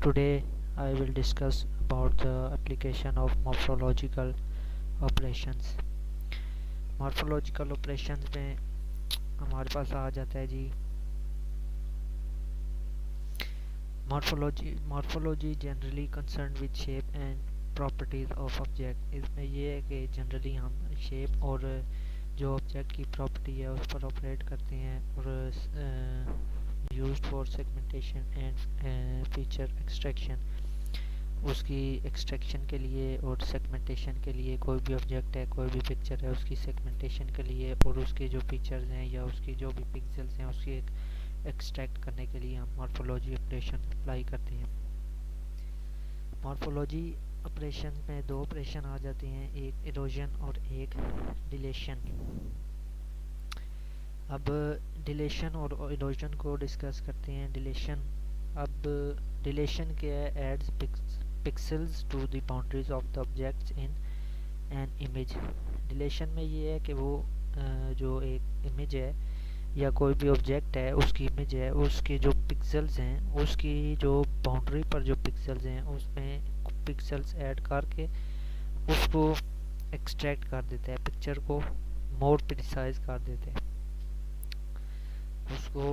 Today I will discuss about the application of morphological operations. Morphological operations में हमारे पास आ जाता है जी morphology generally concerned with shape and properties of object. इसमें ये है कि जनरली हम शेप और जो ऑब्जेक्ट की प्रॉपर्टी है उस पर ऑपरेट करते हैं और used for segmentation and feature extraction, उसकी एक्सट्रैक्शन के लिए और सेगमेंटेशन के लिए। कोई भी ऑब्जेक्ट है, कोई भी पिक्चर है, उसकी सेगमेंटेशन के लिए और उसके जो फीचर्स हैं या उसकी जो भी पिक्सेल्स हैं उसकी एक्सट्रैक्ट करने के लिए हम मॉर्फोलॉजी ऑपरेशन अप्लाई करते हैं। मॉर्फोलॉजी ऑपरेशन में दो ऑपरेशन आ जाते हैं, एक इरोजन और एक डिलेशन। अब डिलेशन और इरोजन को डिस्कस करते हैं। अब डिलेशन क्या है? Adds pixels to the boundaries of the objects in an image. Dilation में ये है कि वो जो एक इमेज है या कोई भी ऑब्जेक्ट है उसकी इमेज है, उसके जो पिक्सेल्स हैं, उसकी जो बाउंड्री पर जो पिक्सेल्स हैं उसमें पिक्सेल्स ऐड करके उसको एक्सट्रैक्ट कर देते हैं, पिक्चर को मोर प्रिसाइज कर देते हैं, उसको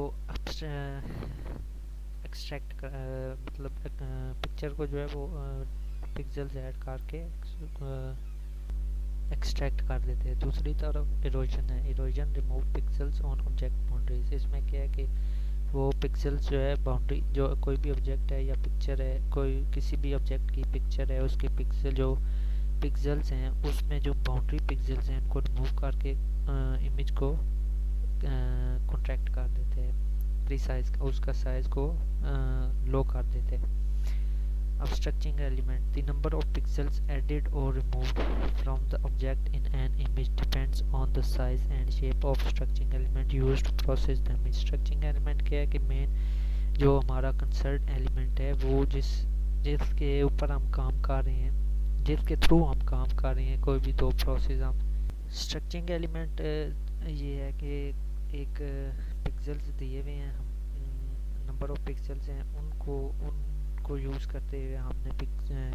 एक्सट्रैक्ट मतलब पिक्चर को जो है वो पिक्सेल्स ऐड करके एक्सट्रैक्ट कर देते हैं। दूसरी तरफ इरोजन है। Erosion remove pixels on object boundaries. इसमें क्या है कि वो पिक्सेल्स जो है बाउंड्री, जो कोई भी ऑब्जेक्ट है या पिक्चर है, कोई किसी भी ऑब्जेक्ट की पिक्चर है, उसके पिक्सल जो पिक्सेल्स हैं उसमें जो बाउंड्री पिक्सेल्स हैं उनको रिमूव करके इमेज को कॉन्ट्रैक्ट कर देते हैं, प्रीसाइज उसका साइज को लो कर देते हैं। Obstructing element. The number of pixels added or removed from the object in an image depends on the size and shape of obstructing element used to process the image. Obstructing element क्या है कि main जो हमारा concern element है वो जिसके ऊपर हम काम कर रहे हैं, जिसके थ्रू हम काम कर रहे हैं, कोई भी दो प्रोसेस हम स्ट्रक्चरिंग एलिमेंट ये है कि एक पिक्सेल्स दिए हुए हैं, हम नंबर ऑफ पिक्सेल्स हैं उनको यूज़ करते हुए हमने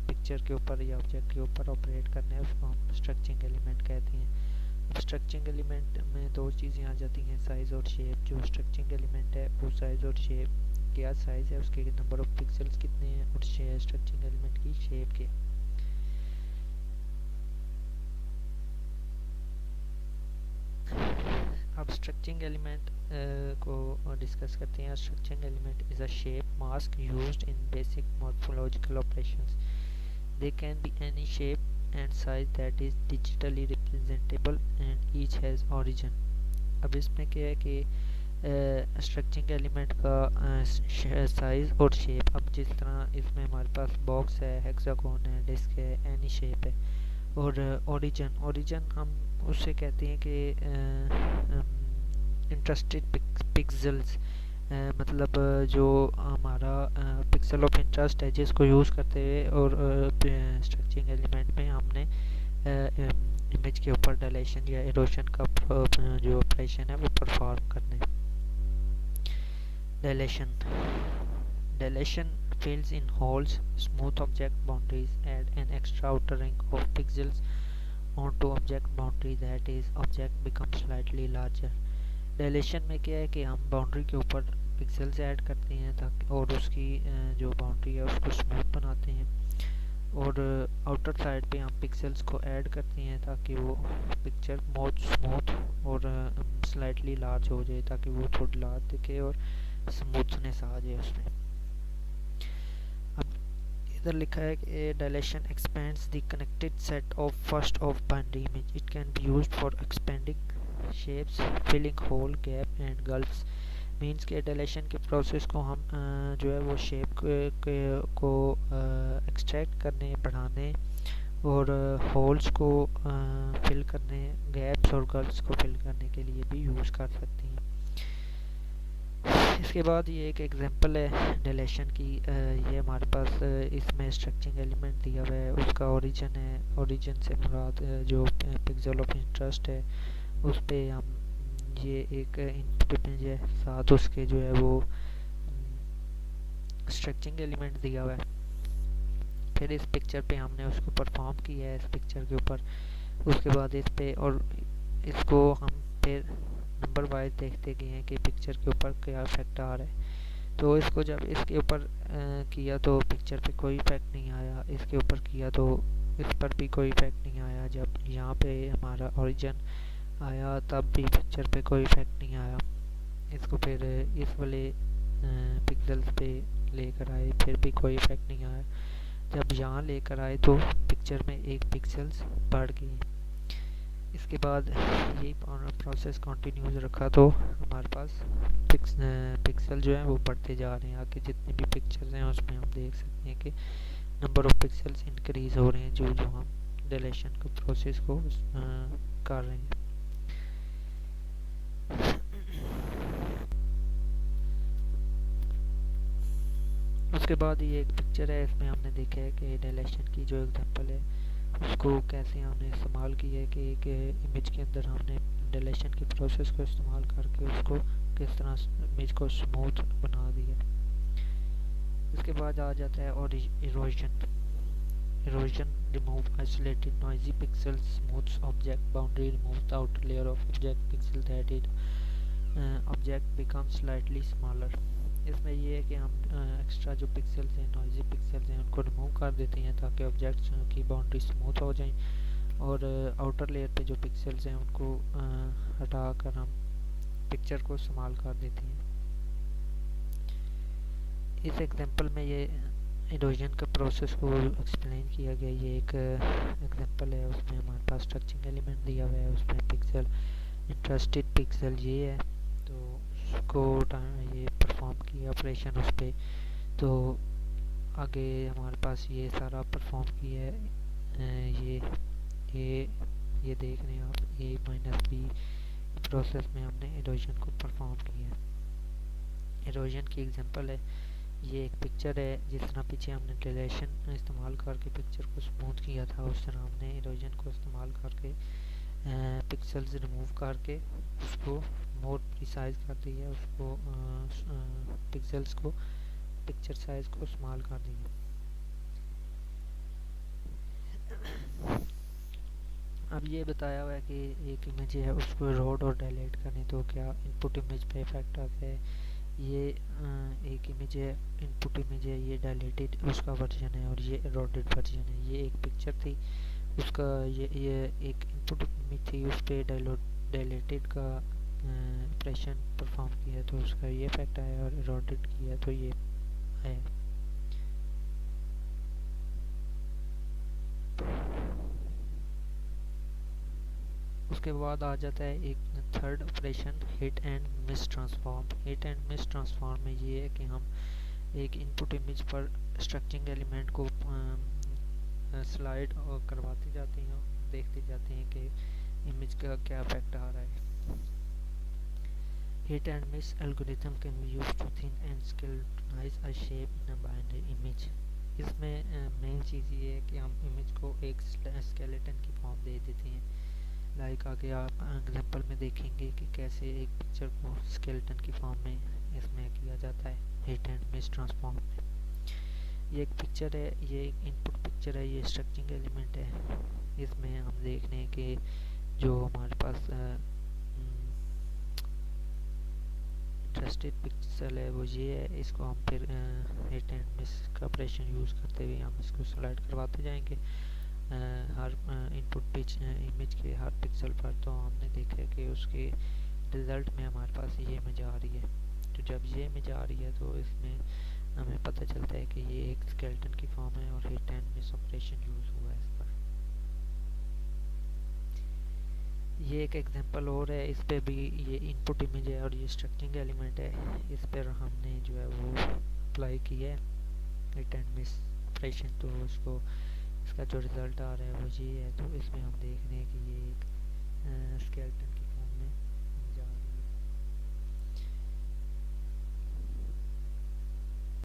पिक्चर के ऊपर या ऑब्जेक्ट के ऊपर ऑपरेट करना है, उसको हम स्ट्रक्चरिंग एलिमेंट कहते हैं। स्ट्रक्चरिंग एलिमेंट में दो चीज़ें आ जाती हैं, साइज़ और शेप। जो स्ट्रक्चरिंग एलिमेंट है वो साइज़ और शेप, क्या साइज़ है, उसके नंबर ऑफ पिक्सेल्स कितने हैं, और स्ट्रक्चरिंग एलिमेंट की शेप क्या। अब स्ट्रक्चरिंग एलिमेंट को डिस्कस करते हैं। Structuring element is a shape mask used in basic morphological operations. They can be any shape and size that is digitally representable and each has origin. अब इसमें क्या है कि स्ट्रक्चरिंग एलिमेंट का size और शेप, अब जिस तरह इसमें हमारे पास बॉक्स है, हेक्सागोन है, डिस्क है, एनी शेप है। और ओरिजिन हम उससे कहते हैं कि इंटरेस्टेड पिक्सेल्स, मतलब जो हमारा पिक्सल ऑफ इंटरेस्ट है जिसको यूज़ करते हुए और स्ट्रक्चरिंग एलिमेंट में हमने इमेज के ऊपर डायलेशन या इरोजन का जो ऑपरेशन है वो परफॉर्म करने। Dilation fills in holes, smooth object boundaries, add an extra outer ring of pixels onto object boundary, that is object becomes slightly larger. Dilation में क्या है कि हम बाउंड्री के ऊपर पिक्सेल्स ऐड करते हैं ताकि और उसकी जो बाउंड्री है उसको स्मूथ बनाते हैं, और आउटर साइड पे हम पिक्सेल्स को ऐड करते हैं ताकि वो पिक्चर मोर स्मूथ और स्लाइटली लार्ज हो जाए, ताकि वो थोड़ी लार्ज दिखे और स्मूथनेस आ जाए उसमें। अब इधर लिखा है कि dilation expands the connected set of first of binary image. It can be used for expanding shapes, filling hole, gap and gulfs. Means के डायलेशन के प्रोसेस को हम जो है वो शेप को एक्सट्रैक्ट करने, बढ़ाने और होल्स को फिल करने, गैप्स और गल्फ्स को फिल करने के लिए भी यूज़ कर सकते हैं। इसके बाद ये एक एग्जांपल है डायलेशन की। ये हमारे पास इसमें स्ट्रक्चरिंग एलिमेंट दिया हुआ है, उसका ओरिजिन है। ओरिजिन से मुराद जो पिक्सल ऑफ इंटरेस्ट है उस पे हम ये एक इनपुट इमेज है, साथ उसके जो है वो स्ट्रक्चरिंग एलिमेंट दिया हुआ है। फिर इस पिक्चर पे हमने उसको परफॉर्म किया है इस पिक्चर के ऊपर। उसके बाद इस पे और इसको हम फिर नंबर वाइज देखते गए हैं कि पिक्चर के ऊपर क्या इफेक्ट आ रहा है। तो इसको जब इसके ऊपर किया तो पिक्चर पे कोई इफेक्ट नहीं आया, इसके ऊपर किया तो इस पर भी कोई इफेक्ट नहीं आया। जब यहाँ पे हमारा ओरिजिन आया तब भी पिक्चर पे कोई इफेक्ट नहीं आया। इसको फिर इस वाले पिक्सल्स पे लेकर आए, फिर भी कोई इफेक्ट नहीं आया। जब यहाँ लेकर आए तो पिक्चर में एक पिक्सल्स बढ़ गई। इसके बाद यही प्रोसेस कंटिन्यूस रखा तो हमारे पास पिक्सल जो है वो बढ़ते जा रहे हैं। आगे जितने भी पिक्चर्स हैं उसमें हम देख सकते हैं कि नंबर ऑफ पिक्सल्स इंक्रीज हो रहे हैं जो जो हम डिलीशन के प्रोसेस को कर रहे हैं। उसके बाद ये एक पिक्चर है, इसमें हमने देखा है कि डिलीशन की जो एग्जांपल है उसको कैसे हमने इस्तेमाल किया है कि एक इमेज के अंदर हमने डिलीशन के प्रोसेस को इस्तेमाल करके उसको किस तरह इमेज को स्मूथ बना दिया। इसके बाद आ जाता है और erosion. Remove isolated noisy pixels, smooths object boundary, remove the outer layer of object pixel that it object become slightly smaller. इसमें ये है कि हम एक्स्ट्रा जो पिक्सेल्स हैं, नॉइजी पिक्सेल्स हैं, उनको रिमूव कर देते हैं ताकि ऑब्जेक्ट्स की बाउंड्री स्मूथ हो जाए। और आउटर लेयर पे जो पिक्सेल्स हैं उनको हटा कर हम पिक्चर को इस्तेमाल कर देते हैं। इस एग्जांपल में ये इरोजन का प्रोसेस को एक्सप्लेन किया गया। ये एक एग्जांपल है, उसमें हमारे पास स्ट्रक्चरिंग एलिमेंट दिया हुआ है, उसमें पिक्सल इंटरेस्टेड पिक्सल ये है तो उसको ये परफॉर्म किया ऑपरेशन उस पर। तो आगे हमारे पास ये सारा परफॉर्म किया है। ये देख रहे हैं आप, ए माइनस बी प्रोसेस में हमने इरोजन को परफॉर्म किया है। इरोजन की एग्जांपल है, ये एक पिक्चर है जिस तरह पीछे हमने डिलेशन इस्तेमाल करके पिक्चर को स्मूथ किया था, उस तरह हमने इरोजन को इस्तेमाल करके पिक्सल्स रिमूव करके उसको मोर प्रिसाइज कर दिया, उसको पिक्सल्स को पिक्चर साइज को स्मॉल कर दिया। अब ये बताया हुआ है कि एक इमेज है उसको रोड और डिलीट करने तो क्या इनपुट इमेज पे इफेक्ट आता है। ये एक इमेज है, इनपुट इमेज है, ये डिलीटेड उसका वर्जन है और ये रोडेड वर्जन है। ये एक पिक्चर थी, उसका ये एक इनपुट इमेज थी, उस पर डिलीटेड का ऑपरेशन परफॉर्म किया तो उसका ये इफेक्ट आया और रोडेड किया तो ये आया। उसके बाद आ जाता है एक third operation, hit and miss transform. Hit and miss transform में ये है कि हम एक इनपुट इमेज पर स्ट्रक्चरिंग एलिमेंट को स्लाइड करवाते जाते हैं, देखते जाते हैं कि इमेज का क्या इफेक्ट आ रहा है। Hit and miss algorithm can be used to thin and skeletonize a shape in a binary image. इसमें मेन चीज़ ये है कि हम इमेज को एक स्केलेटन की फॉर्म दे देते हैं। लाइक आगे आप एग्जांपल में देखेंगे कि कैसे एक पिक्चर को स्केलेटन की फॉर्म में इसमें किया जाता है हिट एंड मिस ट्रांसफॉर्म में। ये एक पिक्चर है, ये एक इनपुट पिक्चर है, ये स्ट्रक्चरिंग एलिमेंट है। इसमें हम देख रहे हैं कि जो हमारे पास इंटरेस्टेड पिक्सल है वो ये है। इसको हम फिर हिट एंड मिस का ऑपरेशन यूज़ करते हुए हम इसको स्लाइड करवाते जाएंगे हर इनपुट पिच इमेज के हर पिक्सल पर। तो हमने देखा है कि उसके रिज़ल्ट में हमारे पास ये इमेज आ रही है। तो जब ये इमेज आ रही है तो इसमें हमें पता चलता है कि ये एक स्केलेटन की फॉर्म है और hit and miss operation use हुआ है इस पर। ये एक एग्जांपल और है, इस पे भी ये इनपुट इमेज है और ये स्ट्रक्चरिंग एलिमेंट है, इस पर हमने जो है वो अप्लाई किया है हिट एंड मिस ऑपरेशन। तो उसको इसका जो रिज़ल्ट आ रहा है वो ये है। तो इसमें हम देख रहे हैं कि ये एक स्केलेटन